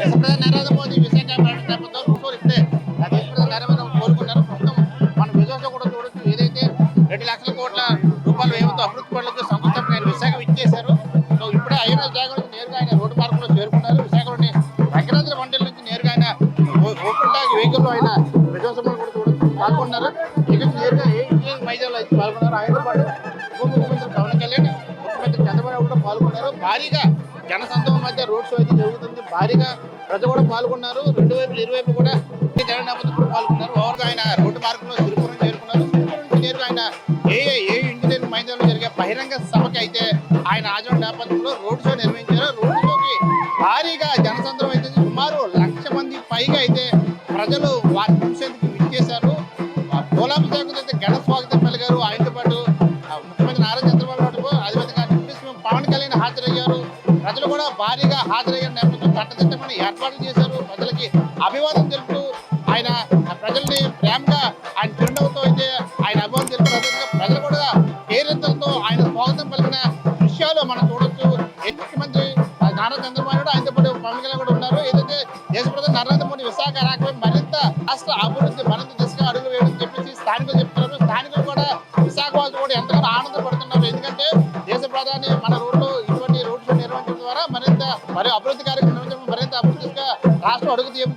దేశ ప్రధాని నరేంద్ర మోదీ విశాఖ పర్యటన నేపథ్యంలో ఇప్పుడే దేశ ప్రధాని నరేంద్ర మోదీ కోరుకున్నారు. ప్రస్తుతం మనం విజువల్స్ కూడా చూడొచ్చు. ఏదైతే 2,00,000 కోట్ల రూపాయల వ్యయంతో అభివృద్ధి పనులకు శంకుస్థాపన ఆయన విశాఖ ఇచ్చేశారు. సో ఇప్పుడే ఆయన విశాఖ నుంచి నేరుగా ఆయన రోడ్డు మార్గంలో చేరుకున్నారు. విశాఖలోని రంగనాథుల మండలి నుంచి నేరుగా ఆయన ఓపెన్ టాక్ వెహికల్లో ఆయన విజువల్స్ కూడా చూడొచ్చు పాల్గొన్నారు. ఇక నేరుగా ఏ మైదానంలో అయితే పాల్గొన్నారు. ఆయనతో పాటు ఉప ముఖ్యమంత్రి పవన్ కళ్యాణ్, ముఖ్యమంత్రి చంద్రబాబు కూడా పాల్గొన్నారు. భారీగా జనసందోహం మధ్య రోడ్ షో అయితే జరుగుతుంది. భారీగా ప్రజలు కూడా పాల్గొన్నారు. రెండు వైపులు ఇరువైపులు కూడా జన నేపథ్యంలో కూడా పాల్గొన్నారు. ఓవర్గా ఆయన రోడ్డు మార్గంలో తిరుపురం చేరుకున్నారు. తిరుపురం నుంచి నేరుగా ఆయన ఏ ఇంజనీరింగ్ మైదానంలో జరిగే బహిరంగ సభకి అయితే ఆయన హాజరు నేపథ్యంలో రోడ్ షో నిర్వహించారు. రోడ్ షోకి భారీగా జనసంద్రం అయితే సుమారు 1,00,000 మంది పైగా అయితే ప్రజలు వారి చూసేందుకు విచ్చేశారు. గోలాభిషేకం అయితే ఘన స్వాగతం పలికారు. ఆయనతో పాటు ముఖ్యమంత్రి నారా చంద్రబాబు నాయుడు, అదేవిధంగా డిప్యూటీ సీఎం పవన్ కళ్యాణ్ హాజరయ్యారు. ప్రజలు కూడా భారీగా హాజరయ్యే నేపథ్యంలో కట్టదిట్టమైన ఏర్పాట్లు చేశారు. ప్రజలకి అభివాదం తెలుపుతూ ఆయన ప్రజల్ని ప్రేమగా ఆయన చిరునవ్వుతో అయితే ఆయన అభివాదం తెలుపుతారు. ప్రజలు కూడా పేరెంతలతో ఆయన స్వాగతం పలికిన దృశ్యాలు మనం చూడొచ్చు. ముఖ్యమంత్రి నారా చంద్రబాబు నాయుడు, ఆయనతో పాటు పవన్ కళ్యాణ్ కూడా ఉన్నారు. ఏదైతే దేశ ప్రధాని నరేంద్ర మోదీ విశాఖ రాకపోయి మరింత రాష్ట్ర అభివృద్ధి మరింత దిశగా అడుగులు వేయడం చెప్పేసి స్థానికులు చెప్తున్నారు. స్థానికులు కూడా విశాఖ వాళ్ళు కూడా ఎంతగానో ఆనందపడుతున్నారు. ఎందుకంటే దేశ ప్రధాని మన రోడ్లో ఇటువంటి రోడ్ షో నిర్వహించడం ద్వారా మరింత మరియు అభివృద్ధి కార్యక్రమం మరింత అభివృద్ధిగా రాష్ట్రం అడుగు తీయడం